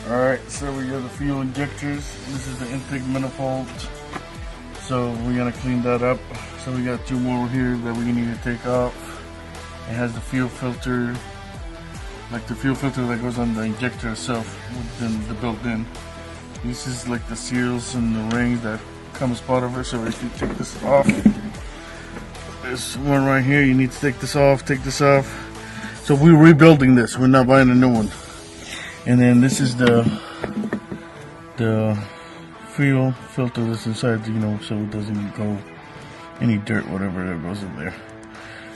Alright, so we got the fuel injectors. This is the intake manifold. So we're gonna clean that up. So we got two more here that we need to take off. It has the fuel filter, like the fuel filter that goes on the injector itself, within the built-in. This is like the seals and the rings that come as part of it. So if you take this off, there's one right here. You need to take this off. Take this off. So we're rebuilding this. We're not buying a new one. And then this is the fuel filter that's inside, you know, so it doesn't go any dirt, whatever that goes in there.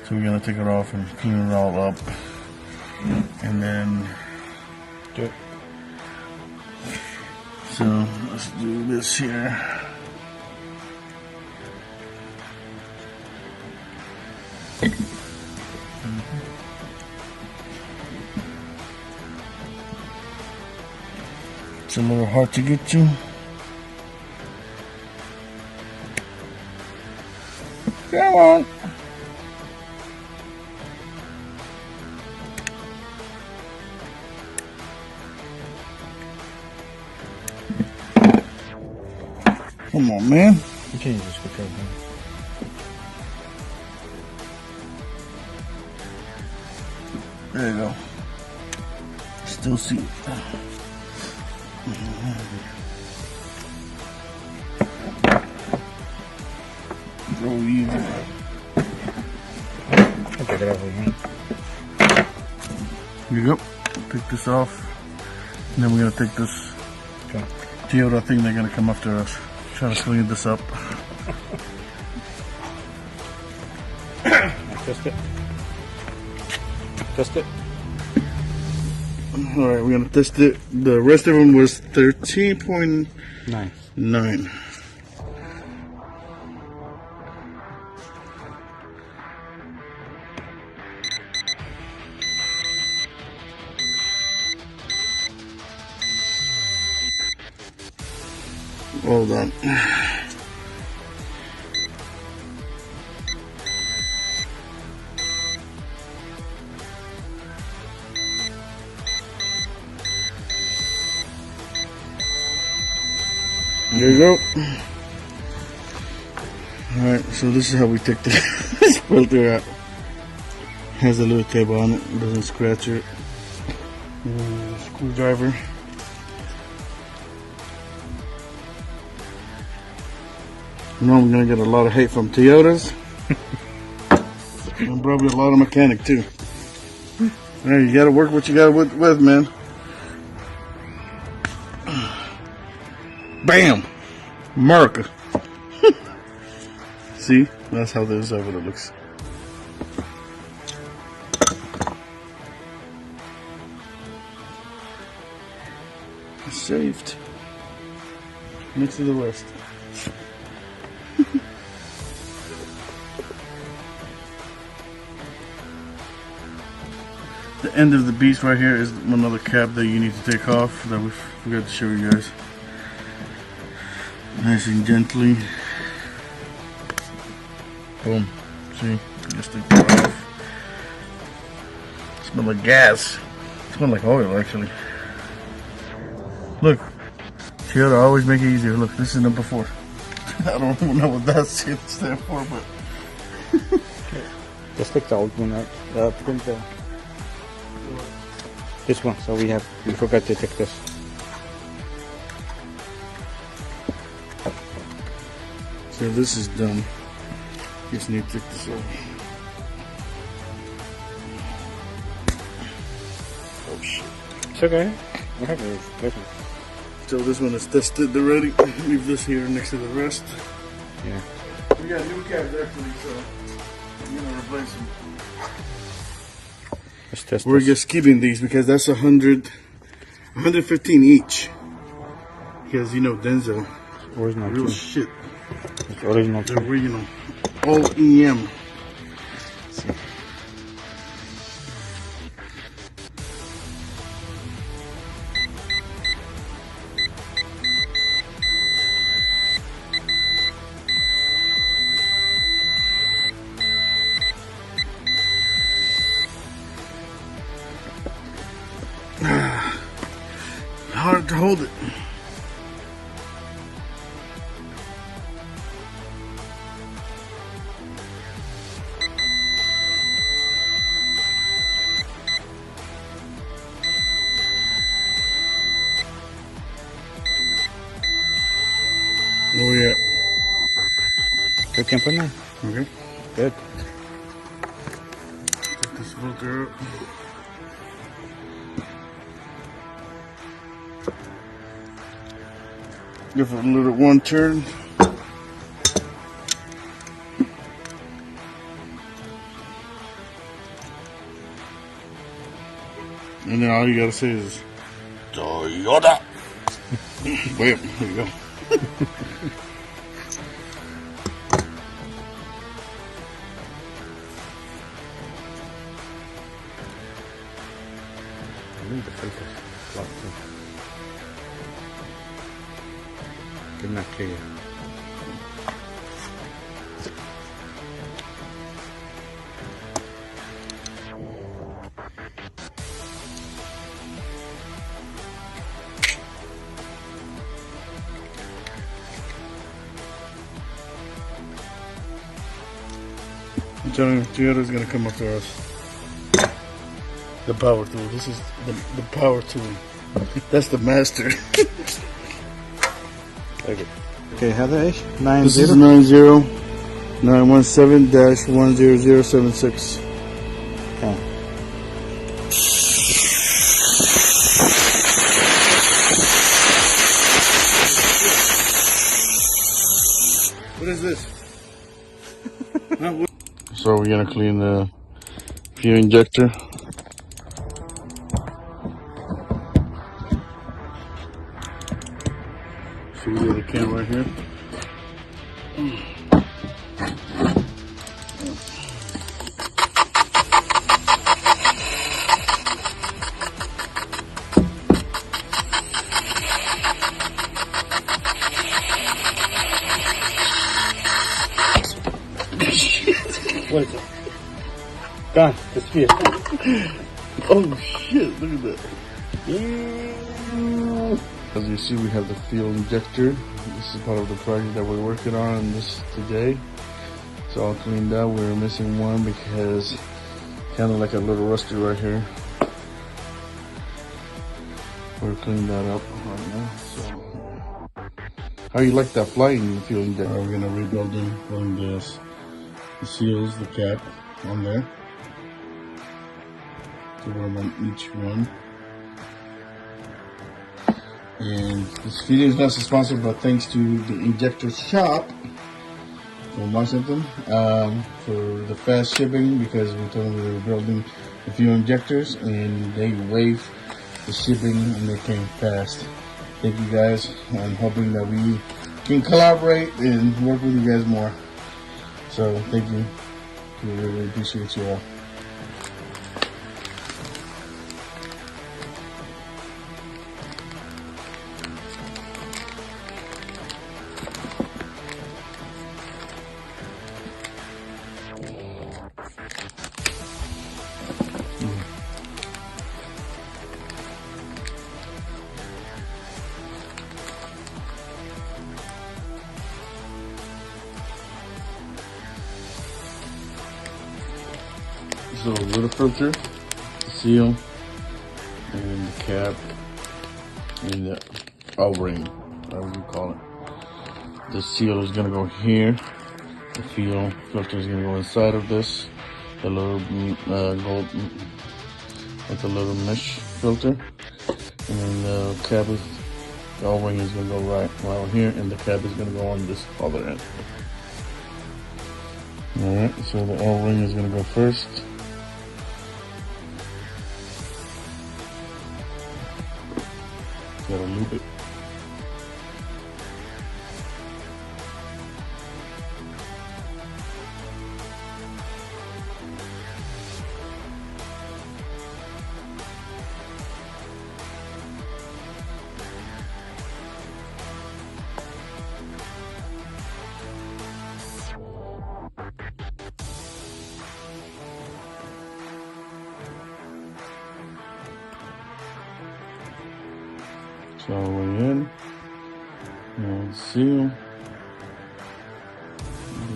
So we're gonna take it off and clean it all up, and then so let's do this here. It's a little hard to get to. Come on. Come on, man. You can't just pick up, man. There you go. Still see it. Real easy. I'll pick it up again. Here you go. Take this off. And then we're gonna take this Toyota thing. They're gonna come after us. Try to clean this up. Test it. Test it. Alright, we're gonna test it. The rest of them was 13.9. Hold on. There you go. Alright, so this is how we take the filter out. Has a little tape on it, doesn't scratch it. Screwdriver. You know I'm gonna get a lot of hate from Toyotas. And probably a lot of mechanic too. Hey, you gotta work what you got with, man. Bam! America. See? That's how this over it looks. Saved. Next to the rest. The end of the beast right here is another cap that you need to take off that we forgot to show you guys. Nice and gently. Boom. See? Just take that off. Smell like gas. Smell like oil actually. Look. Toyota always make it easier. Look, this is number 4. I don't know what that stands for, but Just take the old one out. This one, so we forgot to take this. so this is done. Just need to take this off. Oh shit. It's okay. So this one is tested already. Leave this here next to the rest. Yeah. We got new cabs actually, so I'm gonna replace them. Let's test We're this. just keeping these because that's 115 each. Because you know Denzel, Original real too. shit. It's original The too. original, all EM. hard hold it. Where we at? Good camper now. Okay. Good. Take this filter out. Give it a little one turn. And then all you gotta say is Toyota. Bam, there you go. I need the filters. Lot too. They're not clear. I'm telling you, Toyota's gonna come after us. The power tool. This is the power tool. That's the master. Okay. Okay, Heather H. 90. This is 90917-10076. Okay. What is this? So we're gonna clean the fuel injector. So we got a can right here. What is it? Gone. Disappeared. Oh shit, look at that. As you see, we have the fuel injector. This is part of the project that we're working on this today. It's all cleaned out. We're missing one because kind of like a little rusty right here. We're cleaning that up right now. So, how you like that flying fuel injector? We're gonna rebuild them, putting this, the seals, the cap on there. So we're on each one. And this video is not sponsored, but thanks to the Injector shop from Washington for the fast shipping, because we told them we were building a few injectors and they waived the shipping and they came fast. Thank you guys. I'm hoping that we can collaborate and work with you guys more. So thank you. We really appreciate you all. So a little filter, the seal, and the cap, and the O-ring, whatever you call it. The seal is gonna go here. The fuel filter is gonna go inside of this. The little gold, with a little mesh filter, and then the cap is, the O-ring is gonna go right here, and the cap is gonna go on this other end. All right, so the O-ring is gonna go first. Gotta loop it. It's all the way in. And seal.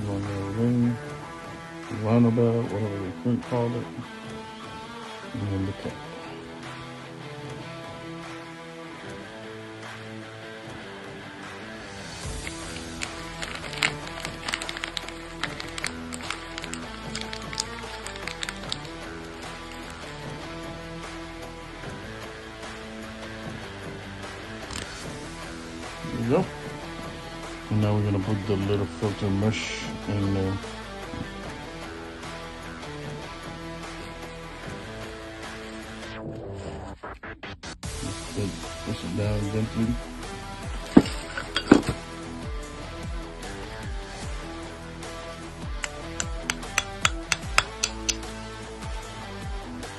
One little ring. Roundabout, whatever the print called it. And then the cap. There you go. And now we're gonna put the little filter mesh in there. Push it down gently.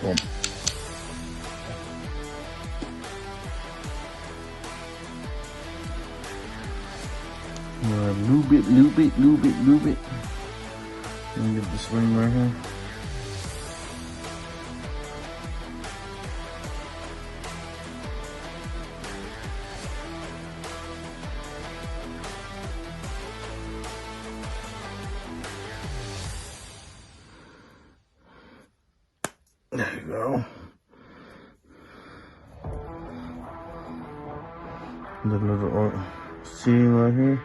Boom. Lube it, lube it, lube it, lube it. Let me get this ring right here. There you go. The little seam right here.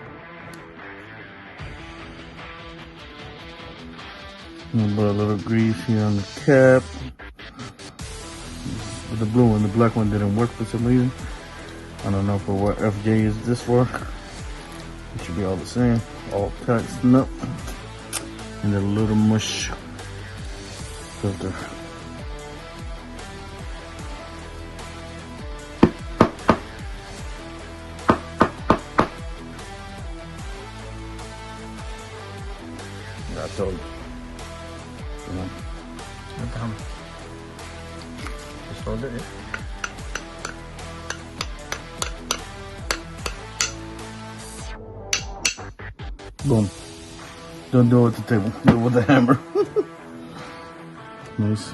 And put a little grease here on the cap. The blue one, the black one didn't work for some reason. I don't know for what FJ is this for. It should be all the same, all tightened up. And then a little mush filter. I told you. Just hold it, yeah. Boom. Don't do it with the table, do it with the hammer. Nice.